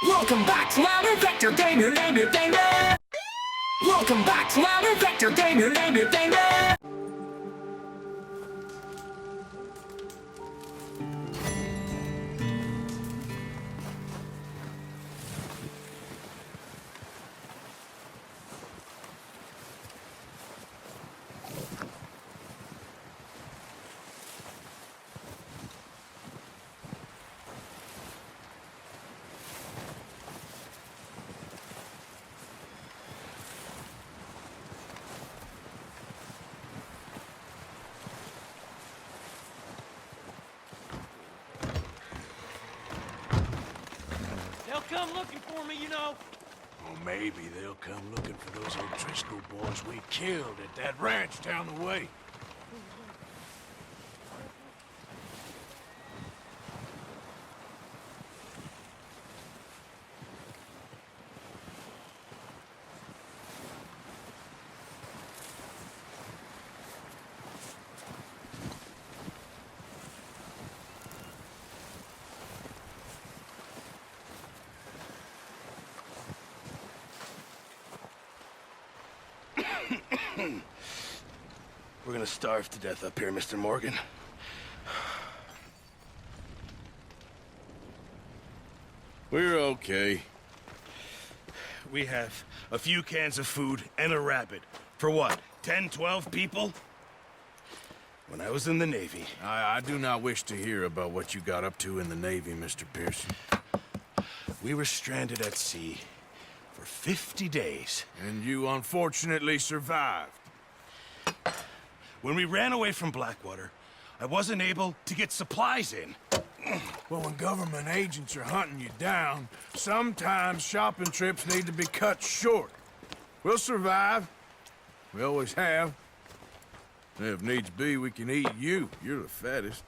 Welcome back to Louder Vector Gamer. Welcome back to Louder Vector Gamer. They'll come looking for me, you know. Or maybe they'll come looking for those O'Driscoll boys we killed at that ranch down the way. We're gonna starve to death up here, Mr. Morgan. We're okay. We have a few cans of food and a rabbit. For what, 10, 12 people? When I was in the Navy... I do not wish to hear about what you got up to in the Navy, Mr. Pearson. We were stranded at sea for 50 days. And you unfortunately survived. When we ran away from Blackwater, I wasn't able to get supplies in. Well, when government agents are hunting you down, sometimes shopping trips need to be cut short. We'll survive. We always have. If needs be, we can eat you. You're the fattest.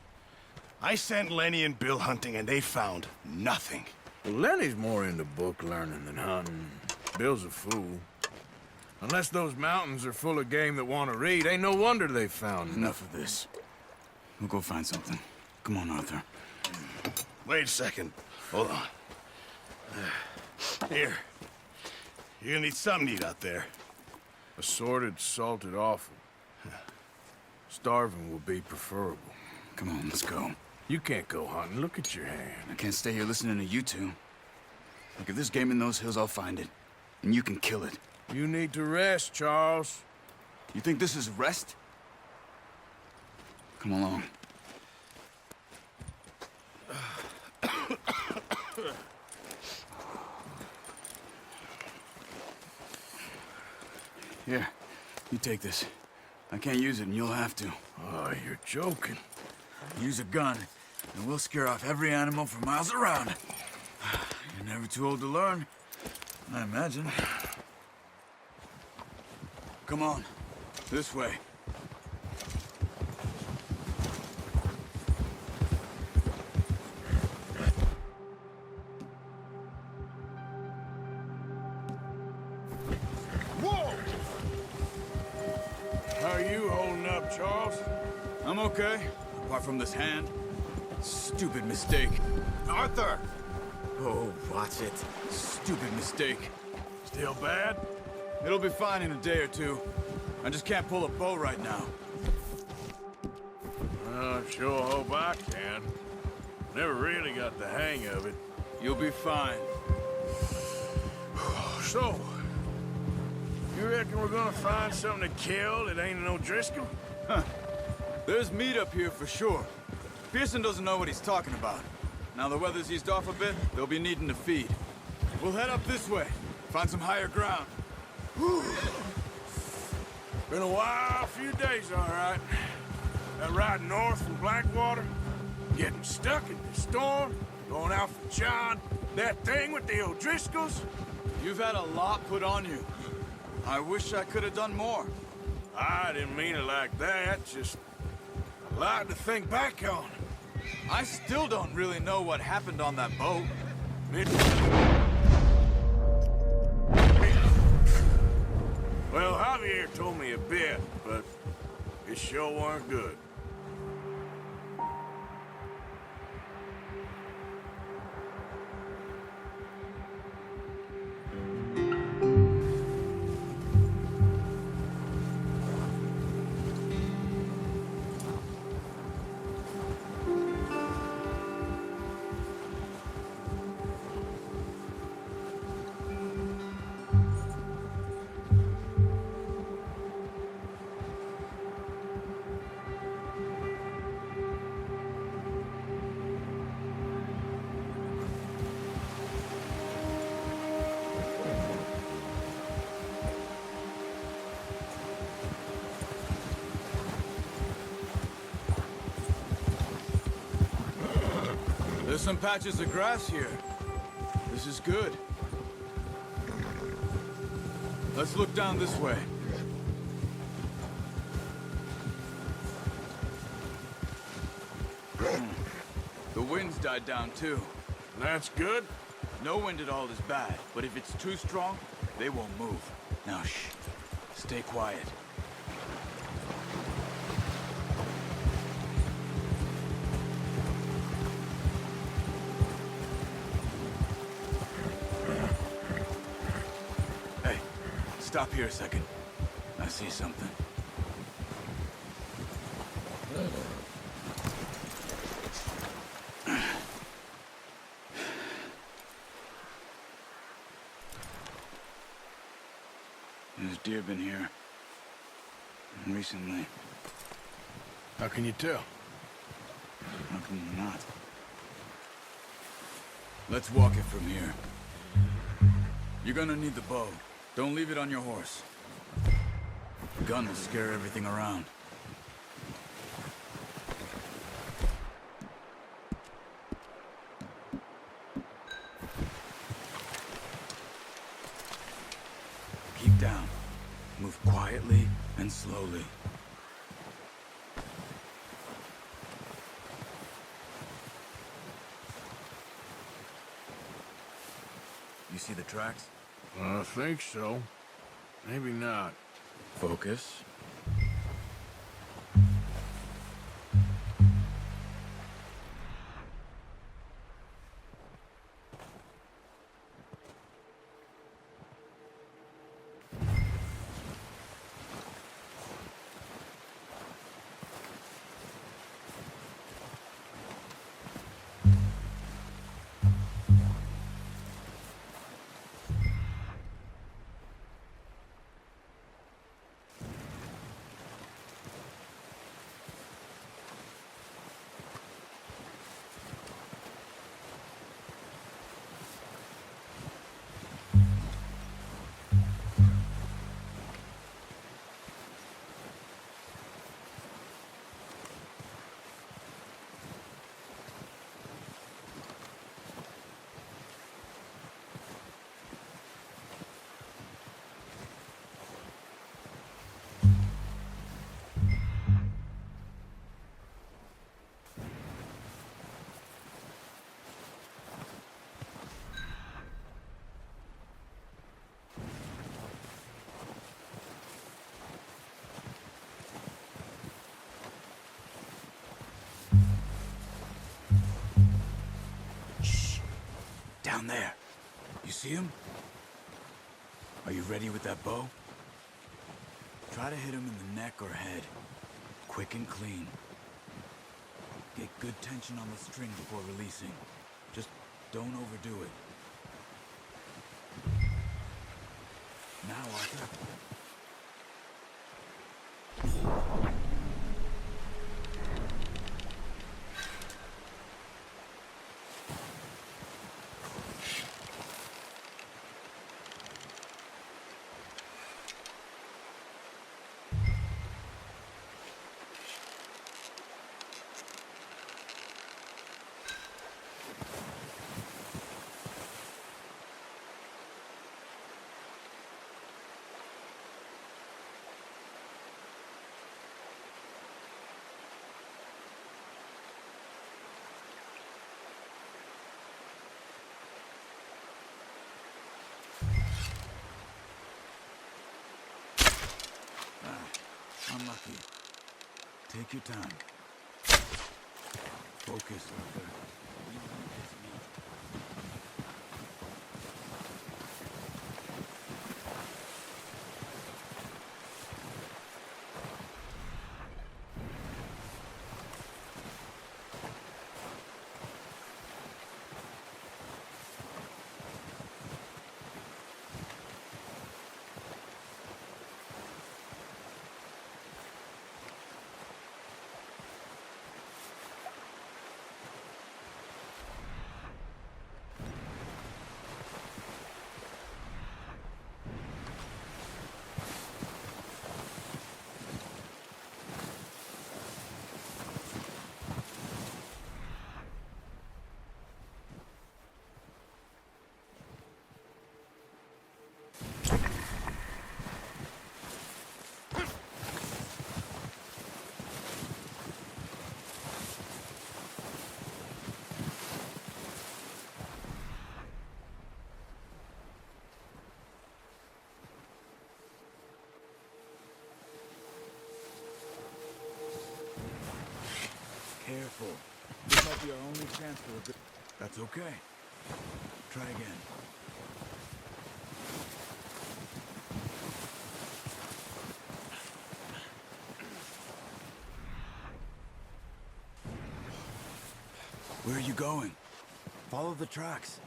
I sent Lenny and Bill hunting, and they found nothing. Well, Lenny's more into book learning than hunting. Bill's a fool. Unless those mountains are full of game that want to read, ain't no wonder they found Enough of this. We'll go find something. Come on, Arthur. Wait a second. Hold on. Here. You're gonna need something to eat out there. Assorted, salted offal. Starving will be preferable. Come on, let's go. You can't go hunting. Look at your hand. I can't stay here listening to you two. Look, if there's game in those hills, I'll find it. And you can kill it. You need to rest, Charles. You think this is rest? Come along. Here, you take this. I can't use it, and you'll have to. Oh, you're joking. Use a gun, and we'll scare off every animal for miles around. You're never too old to learn, I imagine. Come on, this way. Whoa! How are you holding up, Charles? I'm okay, apart from this hand. Stupid mistake. Arthur! Oh, watch it. Stupid mistake. Still bad? It'll be fine in a day or two. I just can't pull a bow right now. I sure hope I can. Never really got the hang of it. You'll be fine. So, you reckon we're gonna find something to kill that ain't an O'Driscoll? There's meat up here for sure. Pearson doesn't know what he's talking about. Now the weather's eased off a bit, they'll be needing to feed. We'll head up this way, find some higher ground. Been a wild few days, all right. That ride north from Blackwater, getting stuck in the storm, going out for John, that thing with the O'Driscolls. You've had a lot put on you. I wish I could have done more. I didn't mean it like that, just a lot to think back on. I still don't really know what happened on that boat. Well, Javier told me a bit, but it sure weren't good. some patches of grass here. This is good. Let's look down this way. The wind's died down too. That's good. No wind at all is bad, but if it's too strong, they won't move. Now shh. Stay quiet. Hey, stop here a second. I see something. There's deer been here. Recently. How can you tell? How can you not? Let's walk it from here. You're gonna need the bow. Don't leave it on your horse. The gun will scare everything around. Keep down. Move quietly and slowly. You see the tracks? I think so. Maybe not. Focus. Down there. You see him? Are you ready with that bow? Try to hit him in the neck or head. Quick and clean. Get good tension on the string before releasing. Just don't overdo it. Now, Arthur. Unlucky. Take your time. Focus, Arthur. You want this meat. only chance for a bit. That's okay. Try again. Where are you going? Follow the tracks.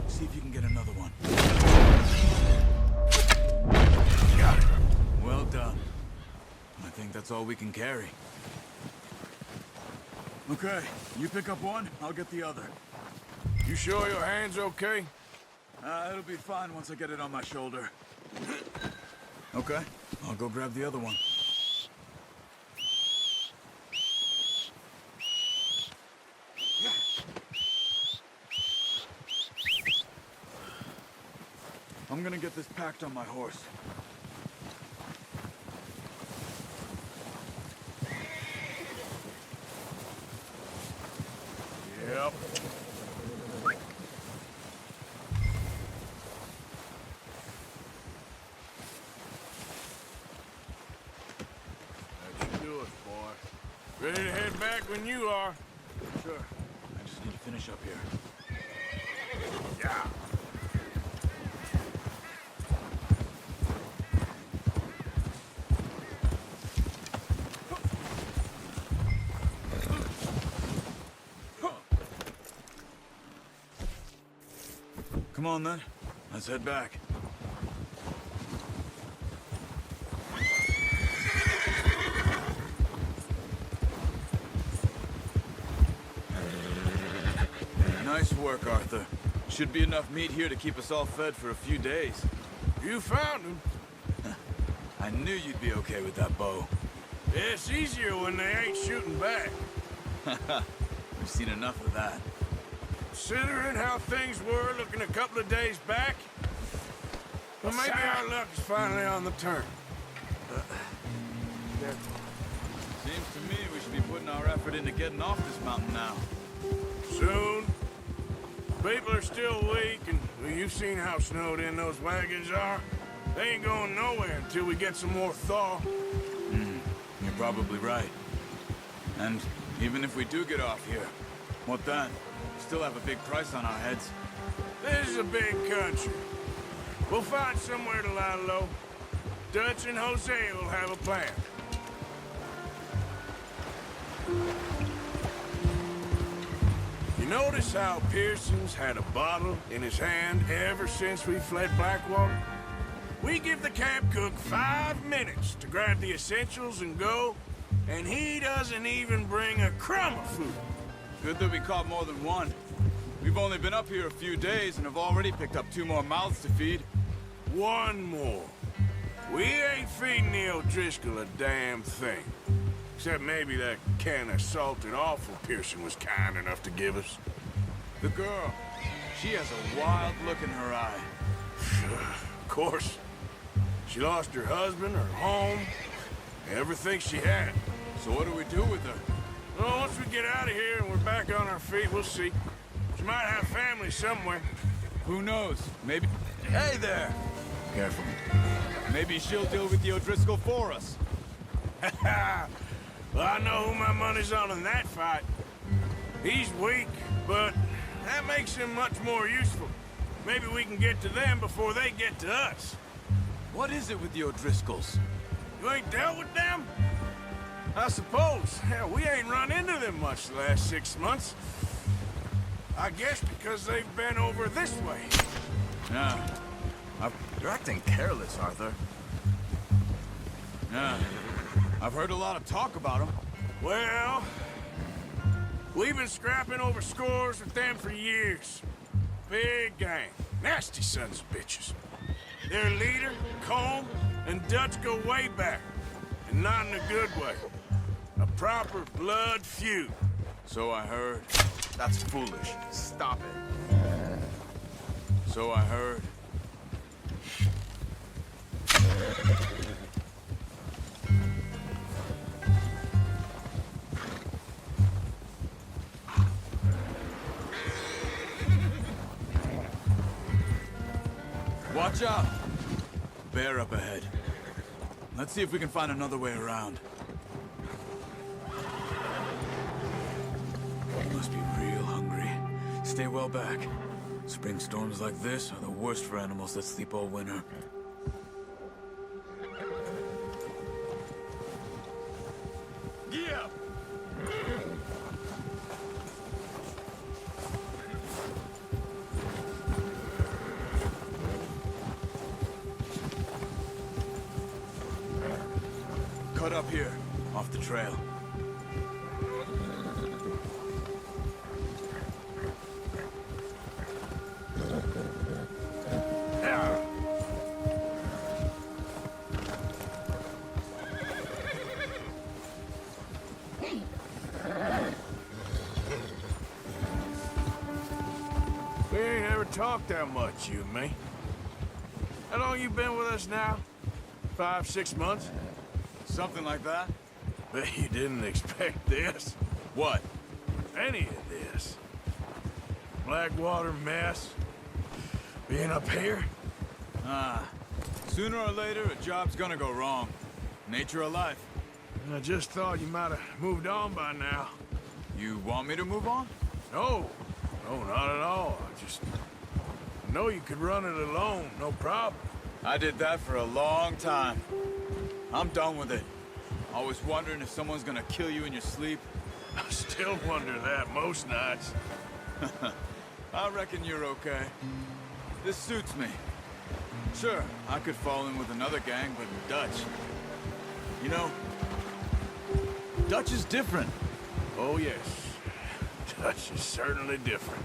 See if you can get another one. Got it. Well done. I think that's all we can carry. Okay, you pick up one, I'll get the other. You sure your hand's okay? It'll be fine once I get it on my shoulder. Okay, I'll go grab the other one. I'm gonna get this packed on my horse. Yep. That should do it, boy. Ready to head back when you are. Sure. I just need to finish up here. Yeah. Come on then. Let's head back. Nice work, Arthur. Should be enough meat here to keep us all fed for a few days. You found him. I knew you'd be okay with that bow. It's easier when they ain't shooting back. We've seen enough of that. Considering how things were looking a couple of days back, well, maybe our luck is finally on the turn. Seems to me we should be putting our effort into getting off this mountain now. Soon. People are still weak, and well, you've seen how snowed in those wagons are. They ain't going nowhere until we get some more thaw. You're probably right. And even if we do get off here, what then? We still have a big price on our heads. This is a big country. We'll find somewhere to lie low. Dutch and Jose will have a plan. You notice how Pearson's had a bottle in his hand ever since we fled Blackwater? We give the camp cook 5 minutes to grab the essentials and go, and he doesn't even bring a crumb of food. Good that we caught more than one. We've only been up here a few days and have already picked up 2 more mouths to feed. One more. We ain't feeding the O'Driscoll a damn thing. Except maybe that can of salted offal Pearson was kind enough to give us. The girl, she has a wild look in her eye. Of course. She lost her husband, her home, everything she had. So what do we do with her? Well, once we get out of here and we're back on our feet, we'll see. She might have family somewhere. Who knows? Maybe... Hey there! Careful. Maybe she'll deal with the O'Driscoll for us. Well, I know who my money's on in that fight. He's weak, but that makes him much more useful. Maybe we can get to them before they get to us. What is it with the O'Driscolls? You ain't dealt with them? I suppose. Hell, we ain't run into them much the last 6 months. I guess because they've been over this way. Yeah. You're acting careless, Arthur. Yeah. I've heard a lot of talk about them. Well, we've been scrapping over scores with them for years. Big gang. Nasty sons of bitches. Their leader, Combe, and Dutch go way back. And not in a good way. A proper blood feud. So I heard. That's foolish. Stop it. So I heard. Watch out! Bear up ahead. Let's see if we can find another way around. Must be real hungry. Stay well back. Spring storms like this are the worst for animals that sleep all winter. Yeah. Cut up here, off the trail. We ain't ever talked that much, you and me. How long you been with us now? 5, 6 months? Something like that? Bet you didn't expect this. What? Any of this. Blackwater mess. Being up here? Sooner or later, a job's gonna go wrong. Nature of life. I just thought you might have moved on by now. You want me to move on? No. No, not at all. I know you could run it alone, no problem. I did that for a long time. I'm done with it. Always wondering if someone's gonna kill you in your sleep. I still wonder that most nights. I reckon you're okay. This suits me. Sure, I could fall in with another gang, but Dutch. You know, Dutch is different. Oh, yes. Dutch is certainly different.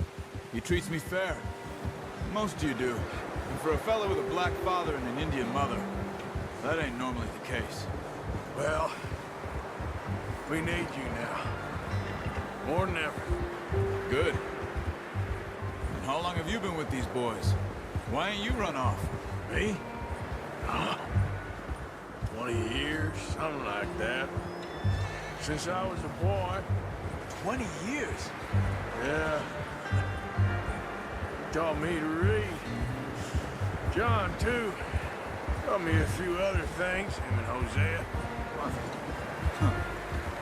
He treats me fair. Most of you do. And for a fella with a black father and an Indian mother, that ain't normally the case. Well, we need you now. More than ever. Good. And how long have you been with these boys? Why ain't you run off? Me? 20 years, something like that. Since I was a boy. 20 years? Yeah. Taught me to read. John, too. Taught me a few other things, him and Hosea.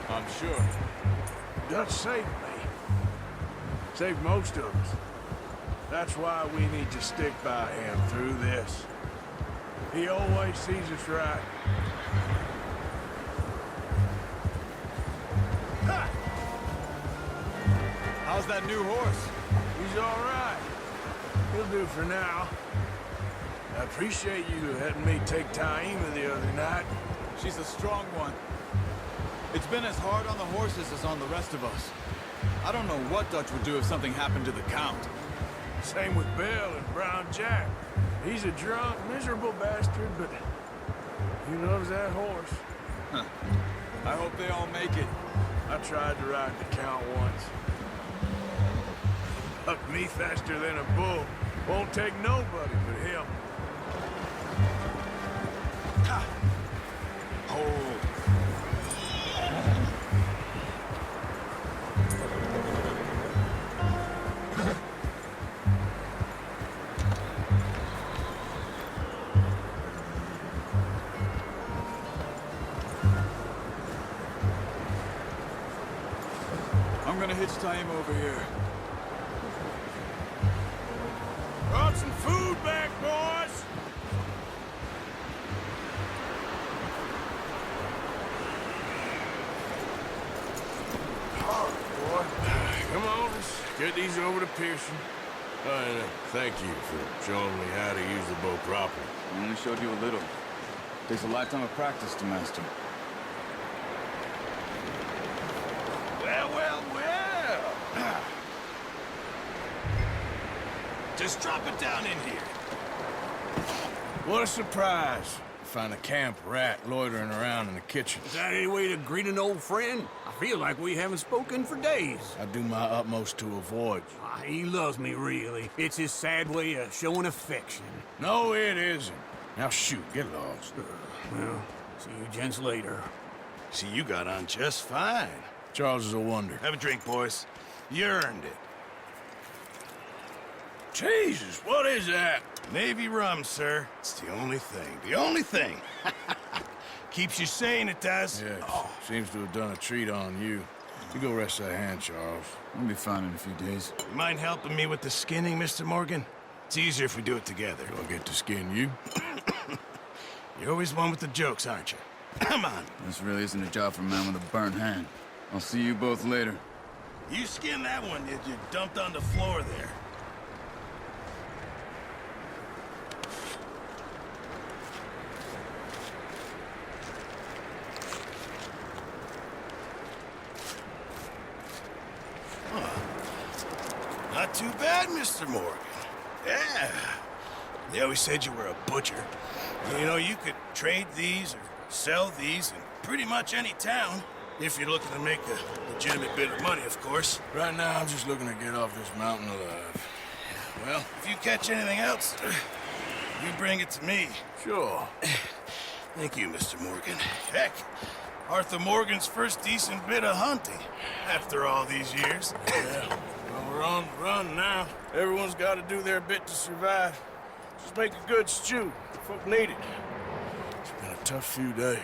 I'm sure. Dutch saved me. Saved most of us. That's why we need to stick by him through this. He always sees us right. Ha! How's that new horse? He's all right. He'll do for now. I appreciate you letting me take Taima the other night. She's a strong one. It's been as hard on the horses as on the rest of us. I don't know what Dutch would do if something happened to the Count. Same with Bill and Brown Jack. He's a drunk, miserable bastard, but he loves that horse. I hope they all make it. I tried to ride the Count once. Up me faster than a bull. Won't take nobody but him. Hold. I'm gonna hitch Taima over here. Brought some food back, boys! All right, boy. Come on, let's get these over to Pearson. And thank you for showing me how to use the bow properly. I only showed you a little. Takes a lifetime of practice to master. Well, well, well. Just drop it down in here. What a surprise. find a camp rat loitering around in the kitchen. Is that any way to greet an old friend? I feel like we haven't spoken for days. I do my utmost to avoid you. He loves me, really. It's his sad way of showing affection. No, it isn't. Now shoot, get lost. Well, see you gents later. See, you got on just fine. Charles is a wonder. Have a drink, boys. You earned it. Jesus, what is that? Navy rum, sir. It's the only thing. The only thing. Keeps you sane, it does. Yes, seems to have done a treat on you. You go rest that hand, Charles. We'll be fine in a few days. You mind helping me with the skinning, Mr. Morgan? It's easier if we do it together. Do I get to skin you? You're always one with the jokes, aren't you? Come on. This really isn't a job for a man with a burnt hand. I'll see you both later. You skinned that one that you dumped on the floor there. Not too bad, Mr. Morgan. Yeah. They always said you were a butcher. You know, you could trade these or sell these in pretty much any town. If you're looking to make a legitimate bit of money, of course. Right now, I'm just looking to get off this mountain alive. Well, if you catch anything else, you bring it to me. Sure. Thank you, Mr. Morgan. Heck, Arthur Morgan's first decent bit of hunting after all these years. Yeah. Well, we're on the run now. Everyone's got to do their bit to survive. Just make a good stew. Folk need it. It's been a tough few days.